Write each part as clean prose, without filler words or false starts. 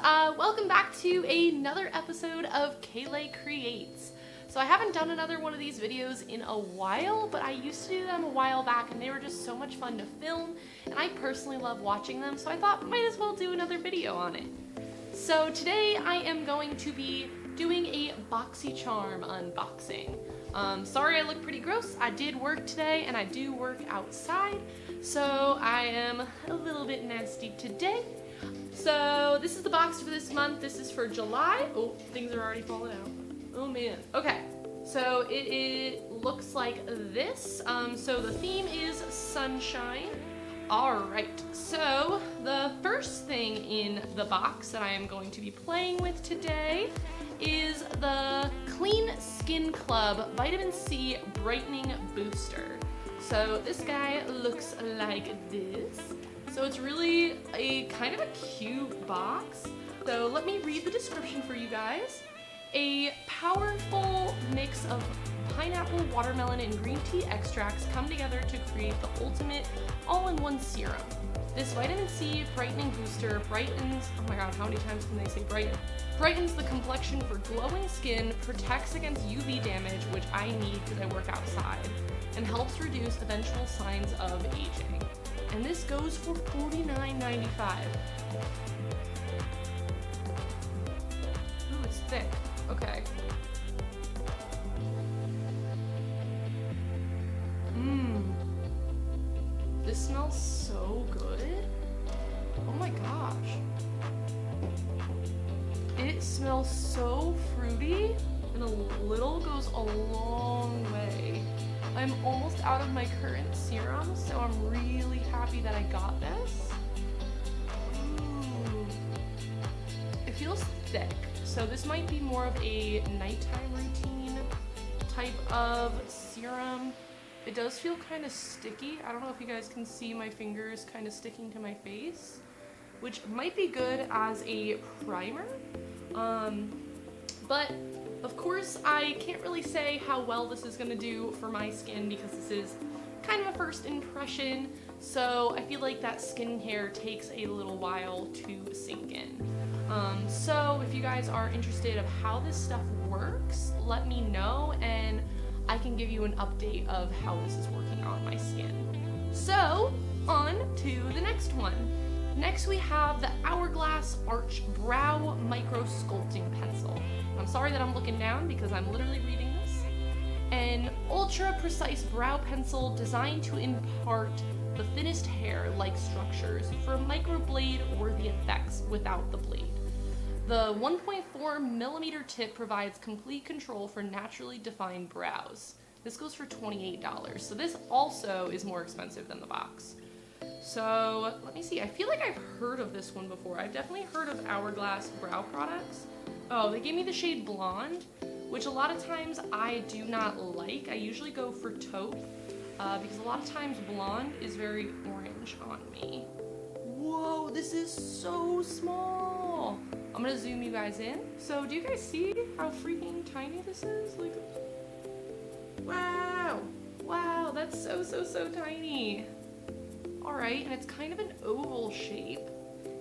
welcome back to another episode of KaylayCreates. So I haven't done another one of these videos in a while, but I used to do them a while back and they were just so much fun to film, and I personally love watching them, so I thought might as well do another video on it. So today I am going to be doing a Boxycharm unboxing. Sorry I look pretty gross. I did work today and I do work outside, so I am a little bit nasty today. So this is the box for this month. This is for July. Oh, things are already falling out. Oh man. Okay, so it looks like this. So the theme is sunshine. Alright, so the first thing in the box that I am going to be playing with today is the Clean Skin Club Vitamin C Brightening Booster. So this guy looks like this. So it's really a kind of a cute box. So let me read the description for you guys. A powerful mix of pineapple, watermelon, and green tea extracts come together to create the ultimate all-in-one serum. This vitamin C brightening booster brightens, oh my god, how many times can they say brighten? Brightens the complexion for glowing skin, protects against UV damage, which I need because I work outside, and helps reduce eventual signs of aging. And this goes for $49.95. Ooh, it's thick. Okay. This smells so good. Oh my gosh. It smells so fruity, and a little goes a long way. I'm almost out of my current serum, so I'm really happy that I got this. Ooh. It feels thick, so this might be more of a nighttime routine type of serum. It does feel kind of sticky. I don't know if you guys can see my fingers kind of sticking to my face, which might be good as a primer. But of course, I can't really say how well this is gonna do for my skin because this is kind of a first impression, so I feel like that skincare takes a little while to sink in. So if you guys are interested of how this stuff works, let me know and I can give you an update of how this is working on my skin. So, on to the next one. Next we have the Hourglass Arch Brow Micro Sculpting Pencil. I'm sorry that I'm looking down because I'm literally reading this. An ultra precise brow pencil designed to impart the thinnest hair-like structures for microblade worthy effects without the blade. The 1.4 millimeter tip provides complete control for naturally defined brows. This goes for $28, so this also is more expensive than the box. So let me see, I feel like I've heard of this one before. I've definitely heard of Hourglass brow products. Oh, they gave me the shade Blonde, which a lot of times I do not like. I usually go for Taupe, because a lot of times Blonde is very orange on me. Whoa, this is so small. I'm gonna zoom you guys in. So do you guys see how freaking tiny this is? Like, wow. Wow, that's so tiny. All right, and it's kind of an oval shape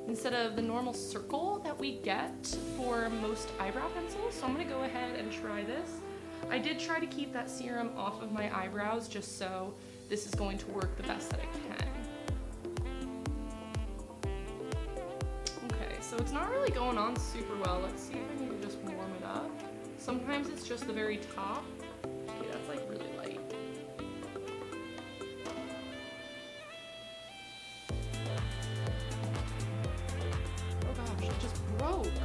instead of the normal circle that we get for most eyebrow pencils. So I'm gonna go ahead and try this. I did try to keep that serum off of my eyebrows just so this is going to work the best that it can. So it's not really going on super well. Let's see if I need to just warm it up. Sometimes it's just the very top. Okay, that's like really light. Oh gosh, it just broke.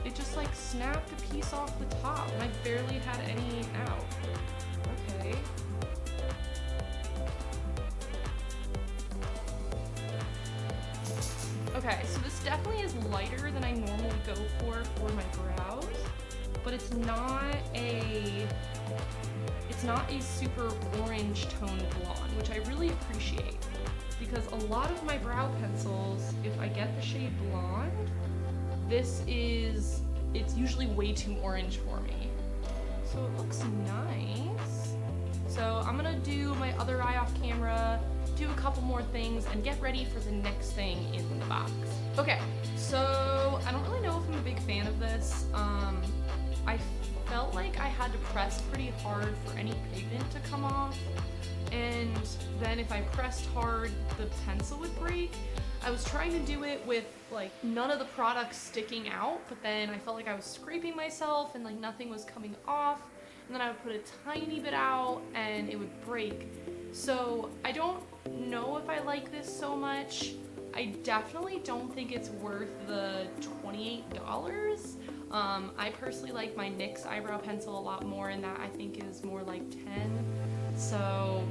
It just like snapped a piece off the top and I barely had any out. Okay. Okay, so this definitely is lighter than I normally go for my brows, but it's not a super orange toned blonde, which I really appreciate because a lot of my brow pencils, if I get the shade Blonde, it's usually way too orange for me. So it looks nice. So I'm gonna do my other eye off camera, do a couple more things, and get ready for the next thing in the box. Okay, So I don't really know if I'm a big fan of this. I felt like I had to press pretty hard for any pigment to come off, and then if I pressed hard, the pencil would break. I was trying to do it with like none of the products sticking out, but then I felt like I was scraping myself and like nothing was coming off, and then I would put a tiny bit out and it would break. So I don't know if I like this so much. I definitely don't think it's worth the $28. I personally like my NYX eyebrow pencil a lot more, and that I think is more like 10. So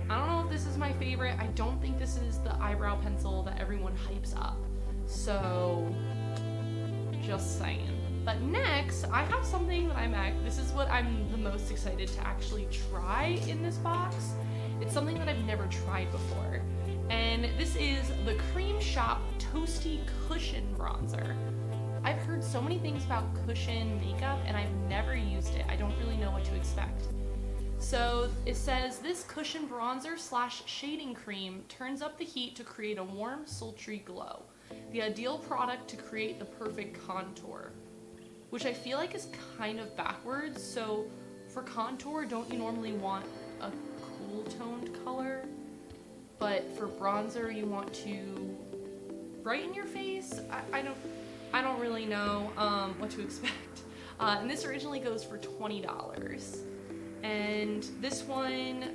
I don't know if this is my favorite. I don't think this is the eyebrow pencil that everyone hypes up. So just saying. But next, I have something that this is what I'm the most excited to actually try in this box. It's something that I've never tried before. And this is the Cream Shop Toasty Cushion Bronzer. I've heard so many things about cushion makeup and I've never used it. I don't really know what to expect. So it says, this cushion bronzer / shading cream turns up the heat to create a warm, sultry glow. The ideal product to create the perfect contour. Which I feel like is kind of backwards. So for contour, don't you normally want a cool toned color? But for bronzer, you want to brighten your face? I don't really know what to expect. And this originally goes for $20. And this one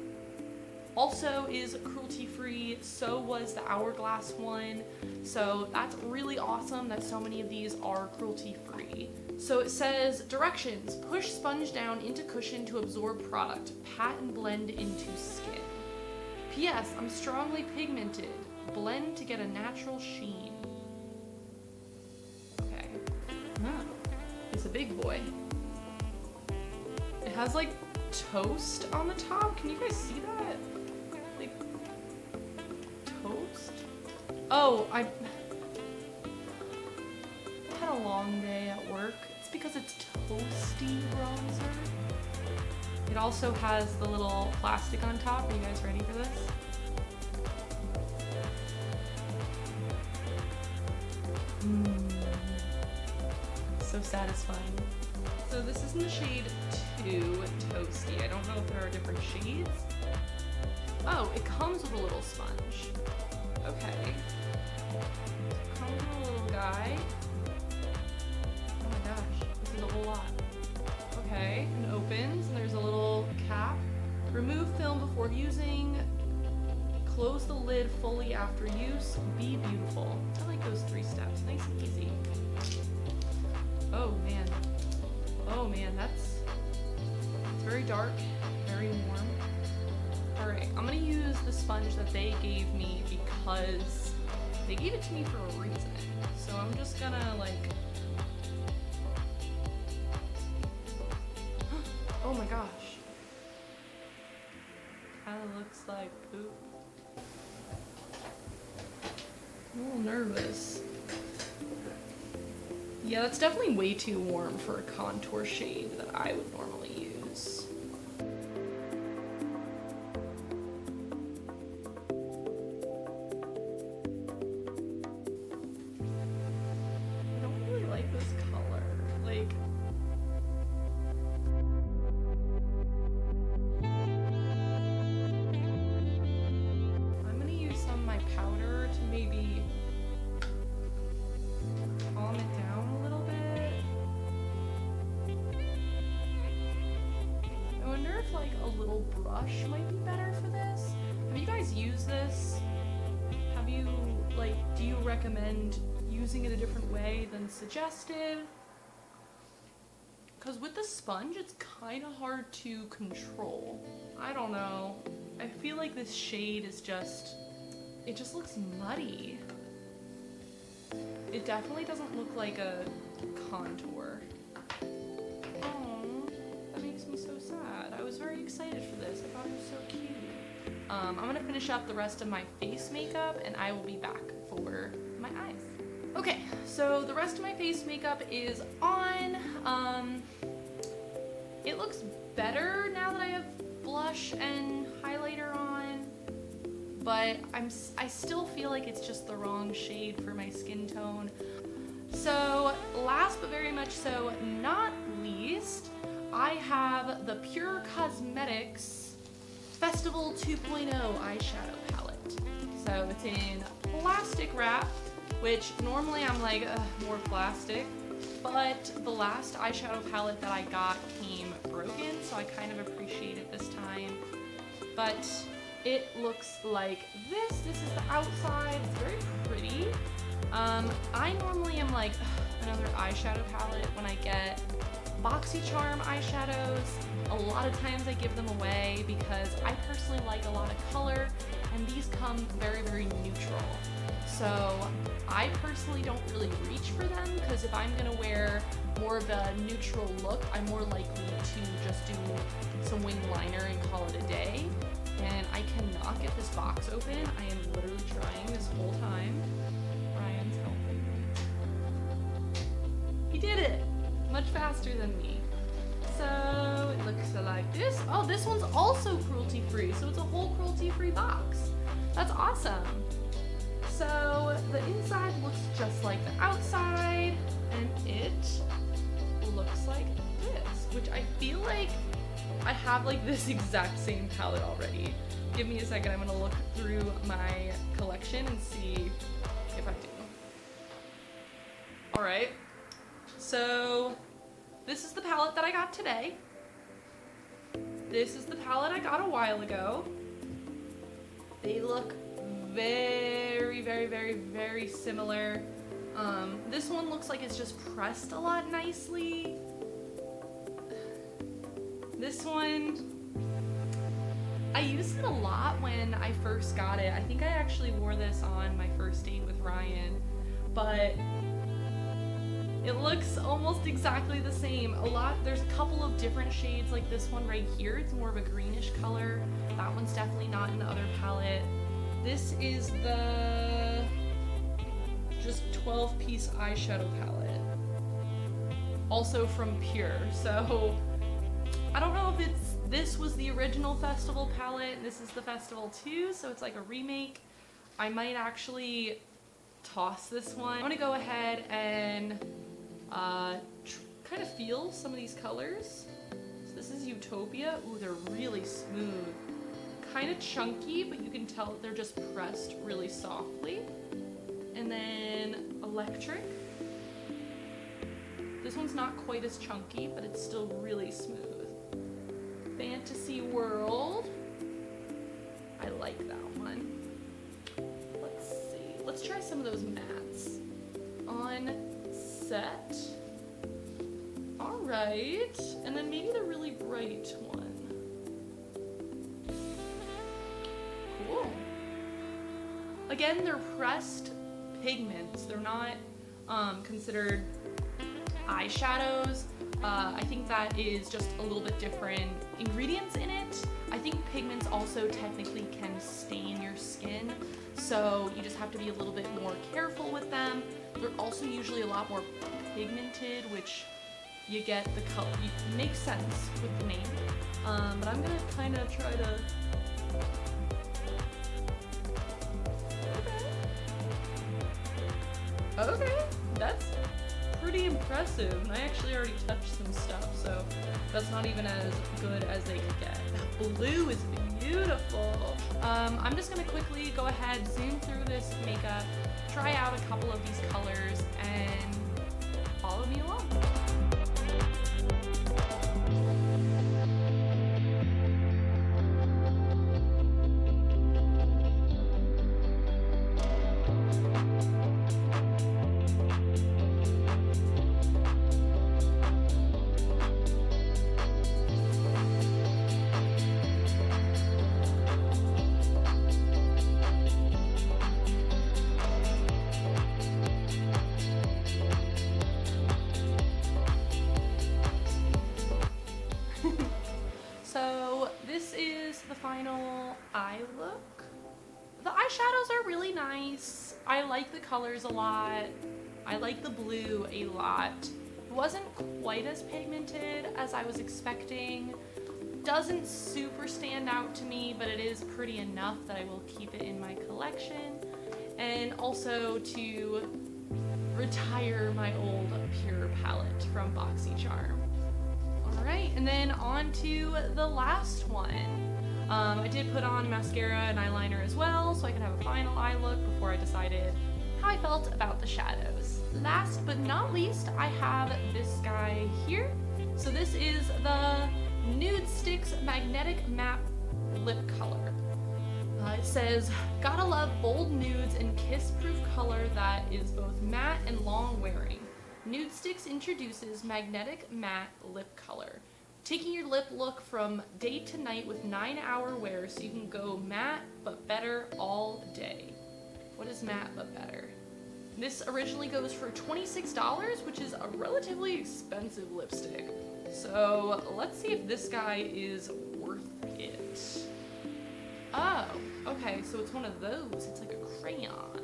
also is cruelty-free, so was the Hourglass one. So that's really awesome that so many of these are cruelty-free. So it says, directions, push sponge down into cushion to absorb product, pat and blend into skin. P.S. I'm strongly pigmented, blend to get a natural sheen. Okay, oh, it's a big boy. It has like toast on the top. Can you guys see that? Like toast? Oh, I had a long day at work. It's because it's toasty bronzer. It also has the little plastic on top. Are you guys ready for this? So satisfying. So this is in the shade 2, Toasty. I don't know if there are different shades. Oh, it comes with a little sponge. Okay. It comes with a little guy. Oh my gosh, this is a whole lot. Okay, and opens, and there's a little cap. Remove film before using. Close the lid fully after use. Be beautiful. I like those 3 steps. Nice and easy. Oh man. Oh man, it's very dark, very warm. Alright, I'm gonna use the sponge that they gave me because they gave it to me for a reason. So I'm just gonna like... Oh my gosh. Kinda looks like poop. I'm a little nervous. Yeah, that's definitely way too warm for a contour shade that I would normally use. I don't really like this color. Like, I'm gonna use some of my powder to maybe calm it down a little bit. I wonder if like a little brush might be better for this. Have you guys used this? Have you, like, do you recommend using it a different way than suggested? Because with the sponge, it's kind of hard to control. I don't know. I feel like this shade is just, it just looks muddy. It definitely doesn't look like a contour. Oh, that makes me so sad. I was very excited for this. I thought it was so cute. I'm gonna finish up the rest of my face makeup and I will be back for my eyes. Okay, so the rest of my face makeup is on. It looks better now that I have blush and highlighter on, but I still feel like it's just the wrong shade for my skin tone. So last but very much so not least, I have the Pure Cosmetics Festival 2.0 eyeshadow palette. So it's in plastic wrap, which normally I'm like, more plastic, but the last eyeshadow palette that I got came broken, so I kind of appreciate it this time. But it looks like this. This is the outside. It's very pretty. I normally am like, another eyeshadow palette when I get Boxycharm eyeshadows. A lot of times I give them away because I personally like a lot of color, and these come very, very neutral. So I personally don't really reach for them, because if I'm gonna wear more of a neutral look, I'm more likely to just do some wing liner and call it a day. And I cannot get this box open. I am literally trying this whole time. Ryan's helping me. He did it much faster than me. So it looks like this. Oh, this one's also cruelty-free, so it's a whole cruelty-free box. That's awesome. So the inside looks just like the outside, and it looks like this, which I feel like I have like this exact same palette already. Give me a second, I'm gonna look through my collection and see if I do. All right, so this is the palette that I got today. This is the palette I got a while ago. They look very, very, very, very similar. This one looks like it's just pressed a lot nicely. This one, I used it a lot when I first got it. I think I actually wore this on my first date with Ryan, but it looks almost exactly the same. There's a couple of different shades, like this one right here. It's more of a greenish color. That one's definitely not in the other palette. This is the just 12-piece eyeshadow palette, also from Pure. So I don't know if this was the original festival palette and this is the festival 2, so it's like a remake. I might actually toss this one. I'm gonna go ahead and kind of feel some of these colors. So this is Utopia. Ooh, they're really smooth. Kind of chunky, but you can tell they're just pressed really softly. And then Electric. This one's not quite as chunky, but it's still really smooth. Fantasy World. I like that one. Let's see. Let's try some of those mattes. On Set. All right. And then maybe the really bright one. Cool. Again, they're pressed pigments. They're not considered eyeshadows. I think that is just a little bit different ingredients in it. I think pigments also technically can stain your skin, so you just have to be a little bit more careful with them. They're also usually a lot more pigmented, which you get the color. It makes sense with the name. But I'm gonna kind of try to. Okay, that's pretty impressive, and I actually already touched some stuff, so that's not even as good as they could get. That blue is beautiful. I'm just gonna quickly go ahead, zoom through this makeup, try out a couple of these colors, and follow me along. So this is the final eye look. The eyeshadows are really nice. I like the colors a lot. I like the blue a lot. It wasn't quite as pigmented as I was expecting. doesn't super stand out to me, but it is pretty enough that I will keep it in my collection. And also to retire my old Pure palette from Boxycharm. Alright, and then on to the last one. I did put on mascara and eyeliner as well, so I could have a final eye look before I decided how I felt about the shadows. Last but not least, I have this guy here. So this is the Nudestix Magnetic Matte Lip Color. It says, gotta love bold nudes and kiss-proof color that is both matte and long-wearing. Nudestix introduces Magnetic Matte Lip Color, taking your lip look from day to night with 9-hour wear so you can go matte but better all day. What is matte but better? This originally goes for $26, which is a relatively expensive lipstick. So let's see if this guy is worth it. Oh, okay, so it's one of those. It's like a crayon.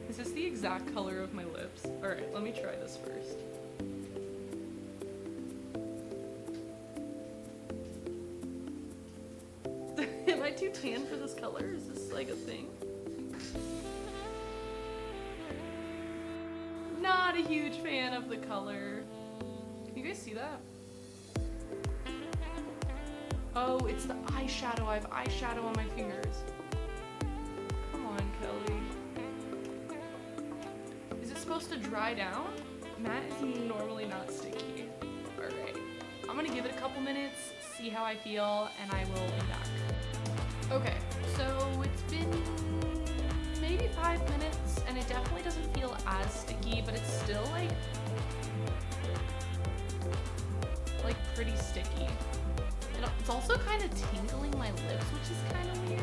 Is this the exact color of my lips? Alright, let me try this first. Am I too tan for this color? Is this like a thing? Not a huge fan of the color. Can you guys see that? Oh, it's the eyeshadow. I have eyeshadow on my fingers. Come on, Kelly. Is it supposed to dry down? Matte is normally not sticky. Alright. I'm gonna give it a couple minutes, see how I feel, and I will be back. Okay, so it's been maybe 5 minutes, and it definitely doesn't feel as sticky, but it's still like pretty sticky. It's also kind of tingling my lips, which is kind of weird.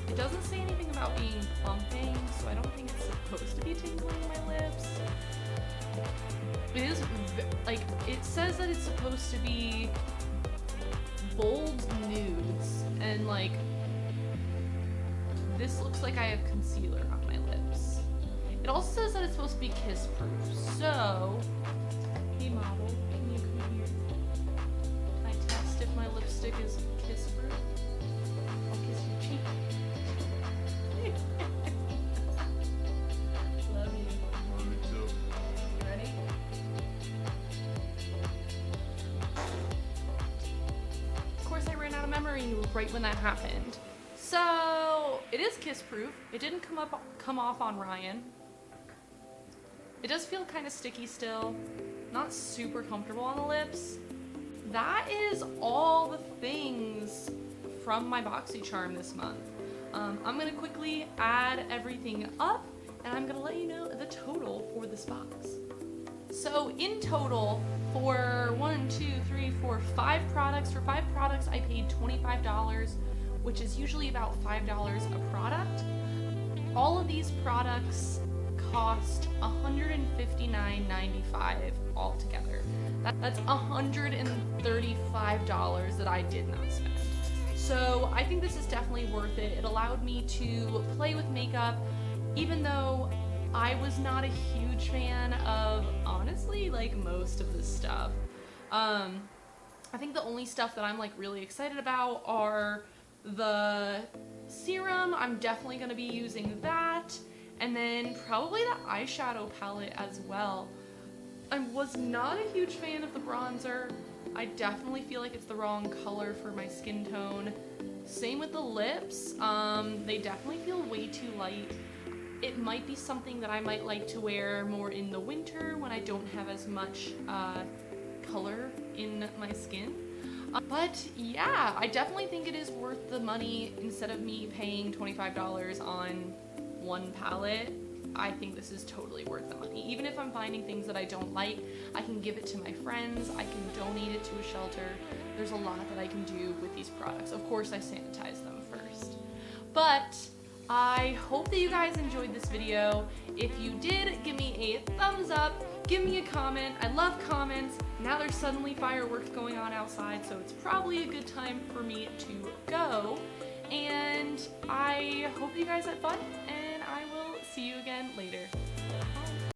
It doesn't say anything about being plumping, so I don't think it's supposed to be tingling my lips. It is, like, it says that it's supposed to be bold nudes, and like, this looks like I have concealer on my lips. It also says that it's supposed to be kiss proof, so, hey model, can you come here? Can I test if my lipstick is kiss proof? I'll kiss your cheek. Love you. Love you too. You ready? Of course I ran out of memory right when that happened. So, it is kiss proof. It didn't come off on Ryan. It does feel kind of sticky still. Not super comfortable on the lips. That is all the things from my Boxycharm this month. I'm gonna quickly add everything up, and I'm gonna let you know the total for this box. So in total, for 5 products, for 5 products I paid $25, which is usually about $5 a product. All of these products cost $159.95 altogether. That's $135 that I did not spend. So I think this is definitely worth it. It allowed me to play with makeup, even though I was not a huge fan of, honestly, like most of this stuff. I think the only stuff that I'm like really excited about are the serum. I'm definitely going to be using that, and then probably the eyeshadow palette as well. I was not a huge fan of the bronzer. I definitely feel like it's the wrong color for my skin tone. Same with the lips. They definitely feel way too light. It might be something that I might like to wear more in the winter when I don't have as much color in my skin. But yeah, I definitely think it is worth the money. Instead of me paying $25 on one palette, I think this is totally worth the money. Even if I'm finding things that I don't like, I can give it to my friends, I can donate it to a shelter. There's a lot that I can do with these products. Of course, I sanitize them first. But I hope that you guys enjoyed this video. If you did, give me a thumbs up, give me a comment. I love comments. Now there's suddenly fireworks going on outside, so it's probably a good time for me to go. And I hope you guys had fun, and I will see you again later.